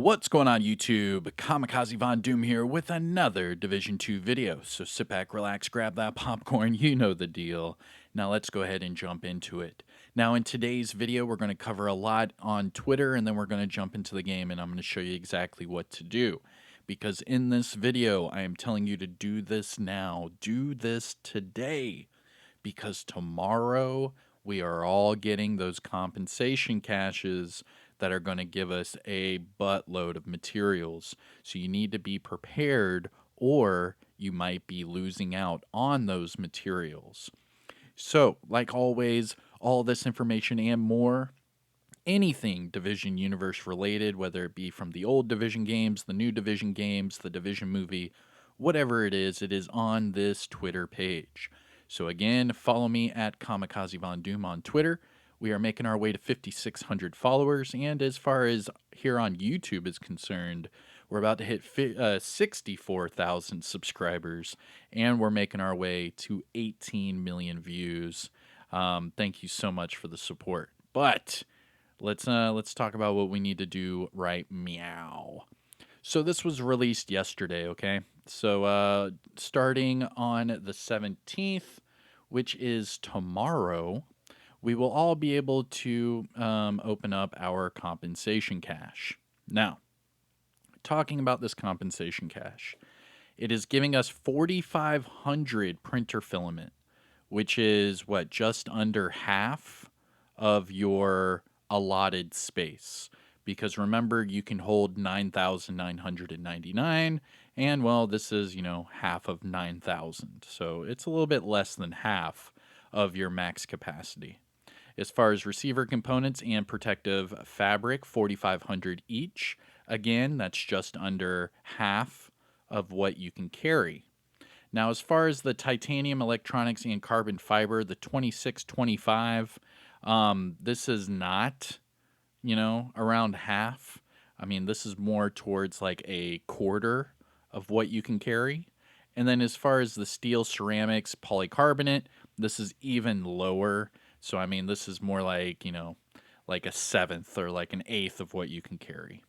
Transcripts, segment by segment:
What's going on YouTube? Kamikazevondoom here with another Division 2 video. So sit back, relax, grab that popcorn, you know the deal. Now let's go ahead and jump into it. Now in today's video we're going to cover a lot on Twitter and then we're going to jump into the game and I'm going to show you exactly what to do. Because in this video I am telling you to do this now. Do this today. Because tomorrow we are all getting those compensation caches that are going to give us a buttload of materials. So you need to be prepared or you might be losing out on those materials. So, like always, all this information and more, anything Division Universe related, whether it be from the old Division games, the new Division games, the Division movie, whatever it is on this Twitter page. So again, follow me at Kamikazevondoom on Twitter. We are making our way to 5,600 followers, and as far as here on YouTube is concerned, we're about to hit 64,000 subscribers, and we're making our way to 18 million views. Thank you so much for the support. But let's talk about what we need to do right meow. So this was released yesterday, okay? So starting on the 17th, which is tomorrow, we will all be able to open up our compensation cache. Now, talking about this compensation cache, it is giving us 4,500 printer filament, which is what, just under half of your allotted space. Because remember, you can hold 9,999, and well, this is, half of 9,000. So it's a little bit less than half of your max capacity. As far as receiver components and protective fabric, 4,500 each. Again, that's just under half of what you can carry. Now, as far as the titanium, electronics, and carbon fiber, the 2625, this is not, around half. I mean, this is more towards like a quarter of what you can carry. And then as far as the steel, ceramics, polycarbonate, this is even lower. So, I mean, this is more like, like a seventh or like an eighth of what you can carry.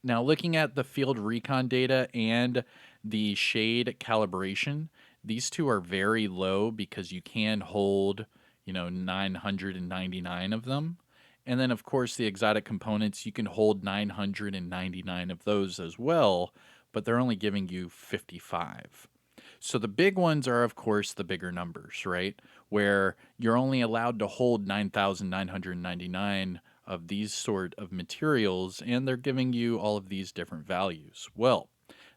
Now, looking at the field recon data and the shade calibration, these two are very low because you can hold, 999 of them. And then, of course, the exotic components, you can hold 999 of those as well, but they're only giving you 55. So the big ones are, of course, the bigger numbers, right? Where you're only allowed to hold 9,999 of these sort of materials, and they're giving you all of these different values. Well,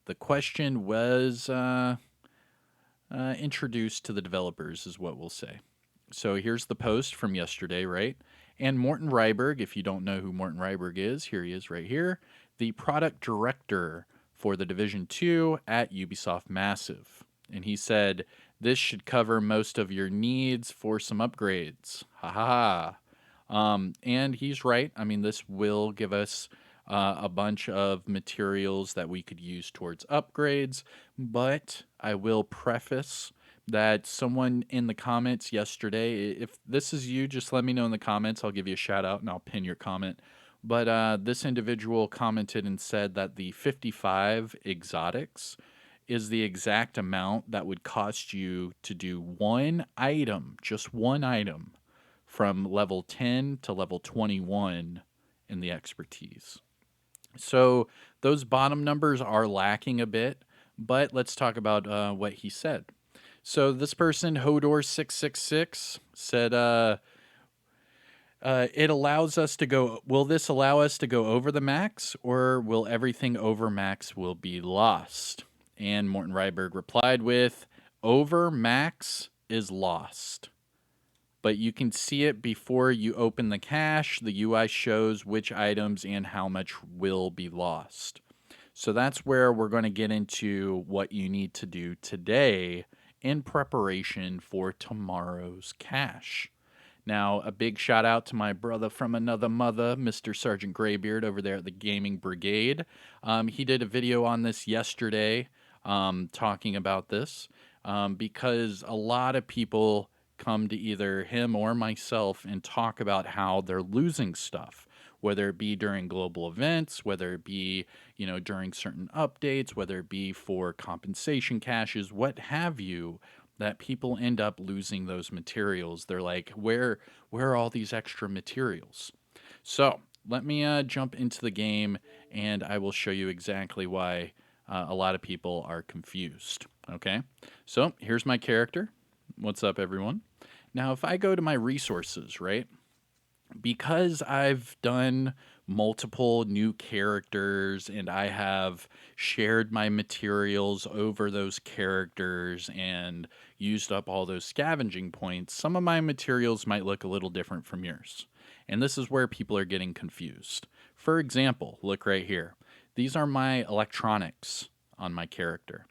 the question was introduced to the developers, is what we'll say. So here's the post from yesterday, right? And Morten Ryberg, if you don't know who Morten Ryberg is, here he is right here, the product director for the Division 2 at Ubisoft Massive. And he said, this should cover most of your needs for some upgrades. Ha ha ha. And he's right. I mean, this will give us a bunch of materials that we could use towards upgrades. But I will preface that someone in the comments yesterday, if this is you, just let me know in the comments. I'll give you a shout out and I'll pin your comment. But this individual commented and said that the 55 exotics is the exact amount that would cost you to do one item, just one item, from level 10 to level 21 in the expertise. So those bottom numbers are lacking a bit, but let's talk about what he said. So this person, Hodor666, said, it allows us to go, will this allow us to go over the max, or will everything over max will be lost? And Morten Ryberg replied with, over max is lost. But you can see it before you open the cache. The UI shows which items and how much will be lost. So that's where we're going to get into what you need to do today in preparation for tomorrow's cache. Now, a big shout out to my brother from another mother, Mr. Sergeant Graybeard over there at the Gaming Brigade. He did a video on this yesterday talking about this because a lot of people come to either him or myself and talk about how they're losing stuff, whether it be during global events, whether it be, during certain updates, whether it be for compensation caches, what have you, that people end up losing those materials. They're like, where are all these extra materials? So let me jump into the game and I will show you exactly why a lot of people are confused. Okay, so here's my character. What's up, everyone? Now, if I go to my resources, right, because I've done multiple new characters and I have shared my materials over those characters and used up all those scavenging points, some of my materials might look a little different from yours. And this is where people are getting confused. For example, look right here. These are my electronics on my character.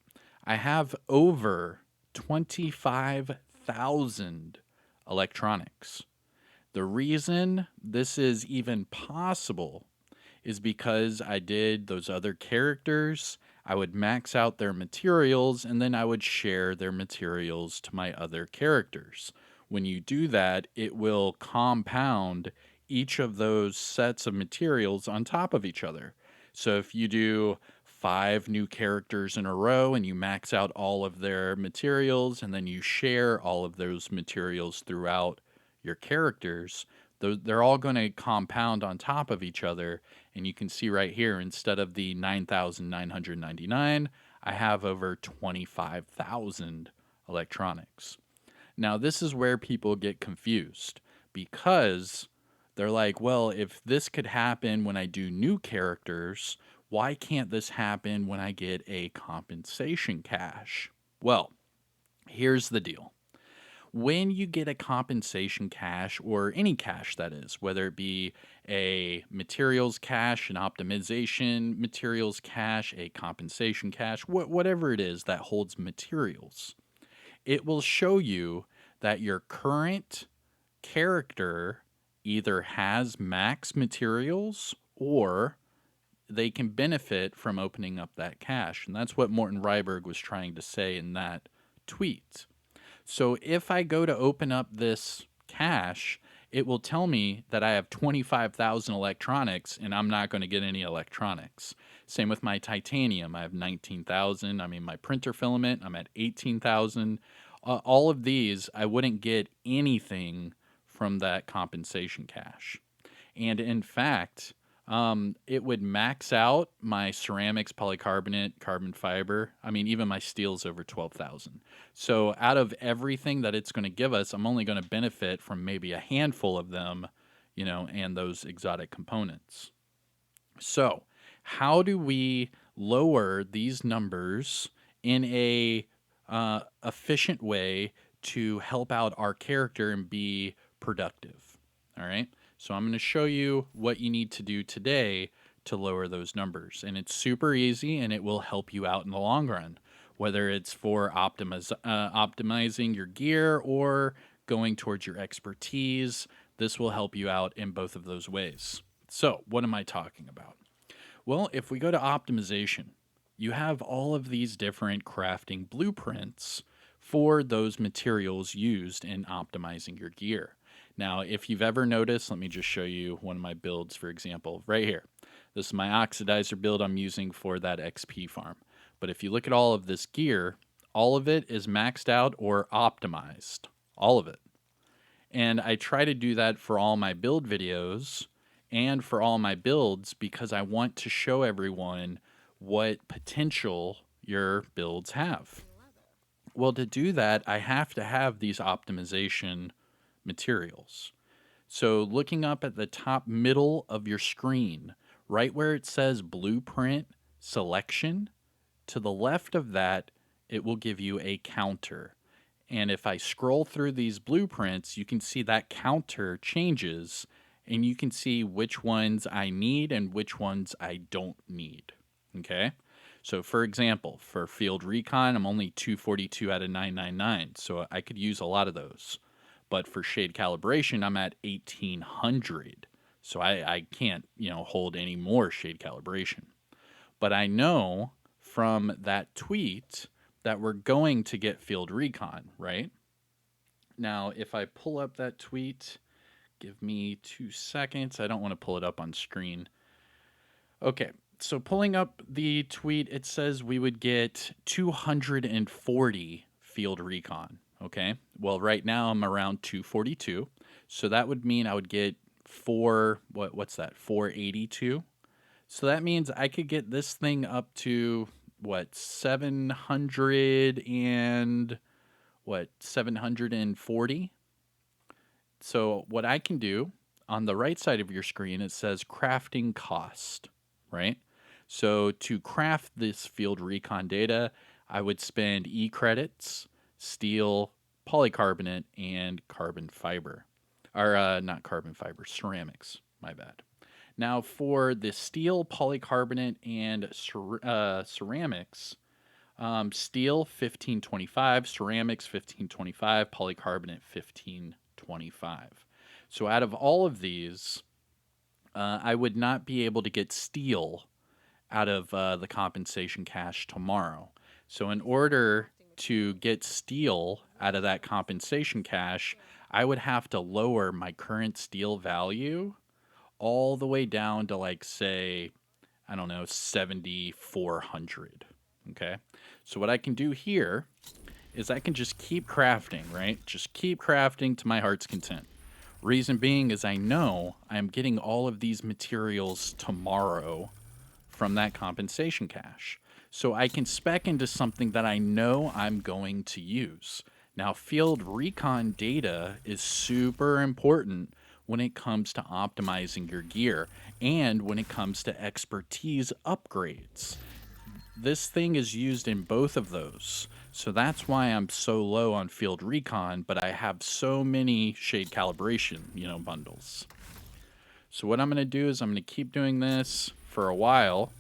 I have over 25,000 electronics. The reason this is even possible is because I did those other characters. I would max out their materials and then I would share their materials to my other characters. When you do that, it will compound each of those sets of materials on top of each other. So if you do 5 new characters in a row and you max out all of their materials and then you share all of those materials throughout your characters, they're all going to compound on top of each other. And you can see right here, instead of the 9,999, I have over 25,000 electronics. Now, this is where people get confused because they're like, well, if this could happen when I do new characters, why can't this happen when I get a compensation cache? Well, here's the deal. When you get a compensation cache, or any cache that is, whether it be a materials cache, an optimization materials cache, a compensation cache, whatever it is that holds materials, it will show you that your current character either has max materials or they can benefit from opening up that cache. And that's what Morten Ryberg was trying to say in that tweet. So if I go to open up this cache, it will tell me that I have 25,000 electronics and I'm not going to get any electronics. Same with my titanium. I have 19,000. I mean, my printer filament, I'm at 18,000. All of these, I wouldn't get anything from that compensation cache. And in fact, it would max out my ceramics, polycarbonate, carbon fiber. I mean, even my steel's over 12,000. So out of everything that it's going to give us, I'm only going to benefit from maybe a handful of them, and those exotic components. So how do we lower these numbers in a efficient way to help out our character and be productive? All right. So I'm going to show you what you need to do today to lower those numbers. And it's super easy and it will help you out in the long run, whether it's for optimizing your gear or going towards your expertise. This will help you out in both of those ways. So what am I talking about? Well, if we go to optimization, you have all of these different crafting blueprints for those materials used in optimizing your gear. Now, if you've ever noticed, let me just show you one of my builds, for example, right here. This is my oxidizer build I'm using for that XP farm. But if you look at all of this gear, all of it is maxed out or optimized. All of it. And I try to do that for all my build videos and for all my builds because I want to show everyone what potential your builds have. Well, to do that, I have to have these optimization materials. So looking up at the top middle of your screen, right where it says blueprint selection, to the left of that, it will give you a counter. And if I scroll through these blueprints, you can see that counter changes and you can see which ones I need and which ones I don't need. Okay? So for example, for field recon, I'm only 242 out of 999, so I could use a lot of those. But for shade calibration, I'm at 1800. So I can't, hold any more shade calibration. But I know from that tweet that we're going to get field recon, right? Now, if I pull up that tweet, Give me 2 seconds. I don't want to pull it up on screen. Okay, so pulling up the tweet, it says we would get 240 field recon. Okay, well, right now I'm around 242, so that would mean I would get what's that? 482. So that means I could get this thing up to what 700 and what 740. So what I can do on the right side of your screen, it says crafting cost, right? So to craft this field recon data, I would spend E credits, steel, polycarbonate, and carbon fiber. Or not carbon fiber, ceramics, my bad. Now for the steel, polycarbonate, and ceramics, steel 1525, ceramics 1525, polycarbonate 1525. So out of all of these, I would not be able to get steel out of the compensation cash tomorrow. So in order to get steel out of that compensation cash, I would have to lower my current steel value all the way down to like say, I don't know, 7,400. Okay. So what I can do here is I can just keep crafting, right? Just keep crafting to my heart's content. Reason being is I know I'm getting all of these materials tomorrow from that compensation cash. So I can spec into something that I know I'm going to use. Now, field recon data is super important when it comes to optimizing your gear and when it comes to expertise upgrades. This thing is used in both of those. So that's why I'm so low on field recon, but I have so many shade calibration, bundles. So what I'm going to do is I'm going to keep doing this for a while.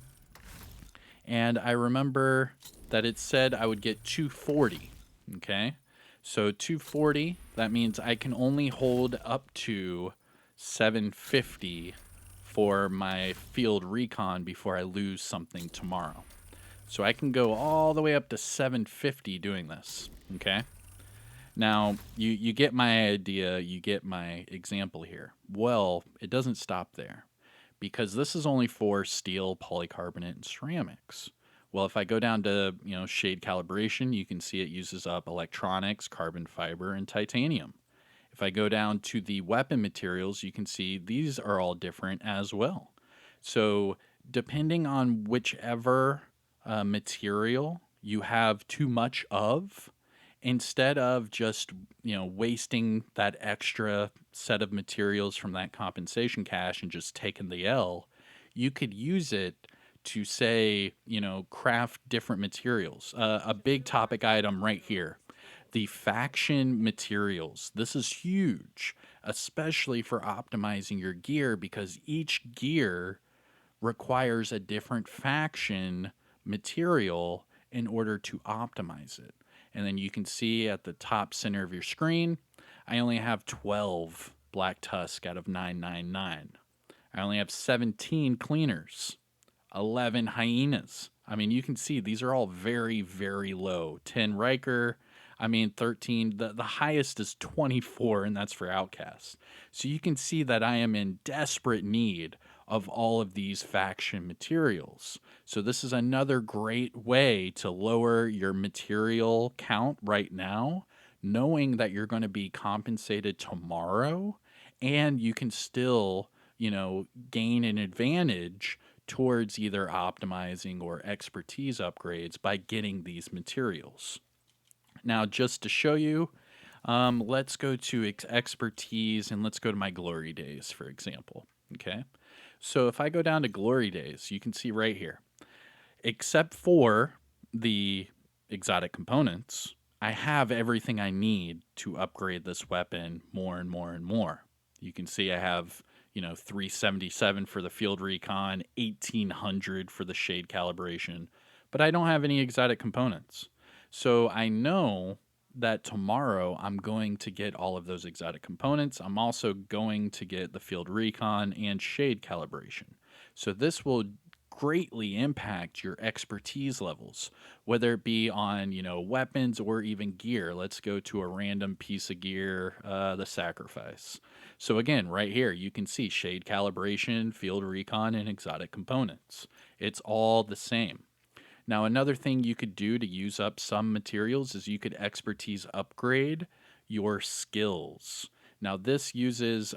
And I remember that it said I would get 240. Okay. So 240, that means I can only hold up to 750 for my field recon before I lose something tomorrow. So I can go all the way up to 750 doing this. Okay. Now, you get my idea, you get my example here. Well, it doesn't stop there because this is only for steel, polycarbonate, and ceramics. Well, if I go down to, shade calibration, you can see it uses up electronics, carbon fiber, and titanium. If I go down to the weapon materials, you can see these are all different as well. So depending on whichever material you have too much of, instead of just wasting that extra set of materials from that compensation cash and just taking the L, you could use it to say craft different materials. A big topic item right here, the faction materials. This is huge, especially for optimizing your gear because each gear requires a different faction material in order to optimize it. And then you can see at the top center of your screen, I only have 12 Black Tusk out of 999. I only have 17 Cleaners, 11 Hyenas. I mean, you can see these are all very, very low. 10 Riker, 13. The highest is 24, and that's for Outcast. So you can see that I am in desperate need of all of these faction materials. So this is another great way to lower your material count right now, knowing that you're going to be compensated tomorrow, and you can still, gain an advantage towards either optimizing or expertise upgrades by getting these materials. Now, just to show you, let's go to expertise and let's go to my glory days, for example. Okay. So if I go down to glory days, you can see right here, except for the exotic components, I have everything I need to upgrade this weapon more and more and more. You can see I have, 377 for the field recon, 1800 for the shade calibration, but I don't have any exotic components. So I know that tomorrow I'm going to get all of those exotic components. I'm also going to get the field recon and shade calibration. So this will greatly impact your expertise levels, whether it be on, weapons or even gear. Let's go to a random piece of gear, the sacrifice. So again, right here, you can see shade calibration, field recon, and exotic components. It's all the same. Now, another thing you could do to use up some materials is you could expertise upgrade your skills. Now, this uses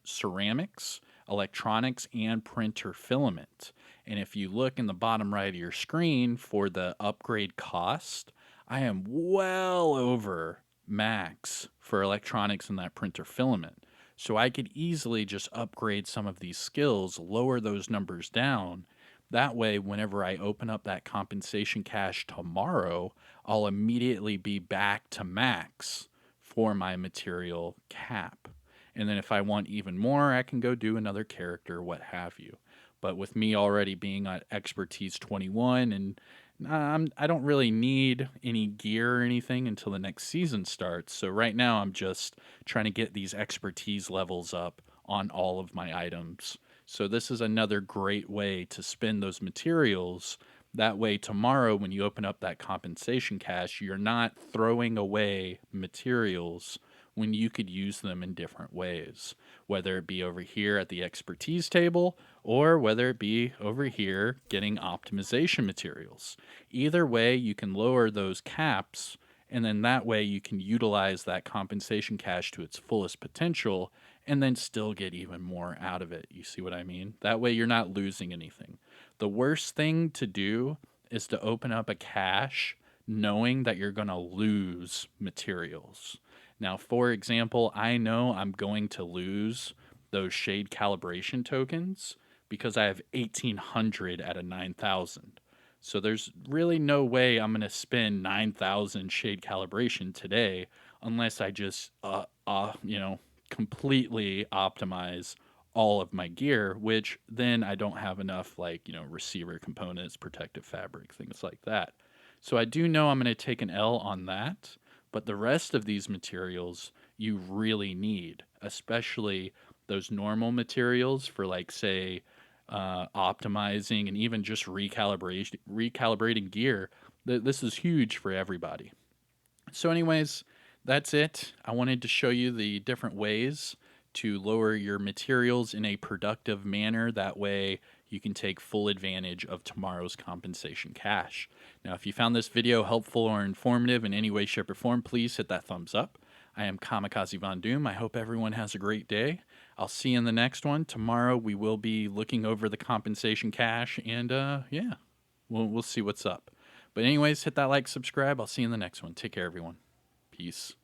ceramics, electronics, and printer filament. And if you look in the bottom right of your screen for the upgrade cost, I am well over max for electronics and that printer filament. So I could easily just upgrade some of these skills, lower those numbers down. That way, whenever I open up that compensation cache tomorrow, I'll immediately be back to max for my material cap. And then if I want even more, I can go do another character, what have you. But with me already being at expertise 21, and I don't really need any gear or anything until the next season starts. So right now I'm just trying to get these expertise levels up on all of my items. So this is another great way to spend those materials. That way tomorrow when you open up that compensation cache, you're not throwing away materials when you could use them in different ways, whether it be over here at the expertise table or whether it be over here getting optimization materials. Either way, you can lower those caps, and then that way you can utilize that compensation cache to its fullest potential and then still get even more out of it. You see what I mean? That way you're not losing anything. The worst thing to do is to open up a cache knowing that you're going to lose materials. Now, for example, I know I'm going to lose those shade calibration tokens because I have 1,800 at a 9,000. So there's really no way I'm going to spend 9,000 shade calibration today unless I just, completely optimize all of my gear, which then I don't have enough, like, receiver components, protective fabric, things like that. So I do know I'm going to take an L on that, but the rest of these materials you really need, especially those normal materials for, like, say, optimizing and even just recalibrating gear. This is huge for everybody. So, anyways, that's it. I wanted to show you the different ways to lower your materials in a productive manner. That way, you can take full advantage of tomorrow's compensation cache. Now, if you found this video helpful or informative in any way, shape, or form, please hit that thumbs up. I am Kamikazevondoom. I hope everyone has a great day. I'll see you in the next one. Tomorrow, we will be looking over the compensation cache, and yeah, we'll see what's up. But anyways, hit that like, subscribe. I'll see you in the next one. Take care, everyone. Peace.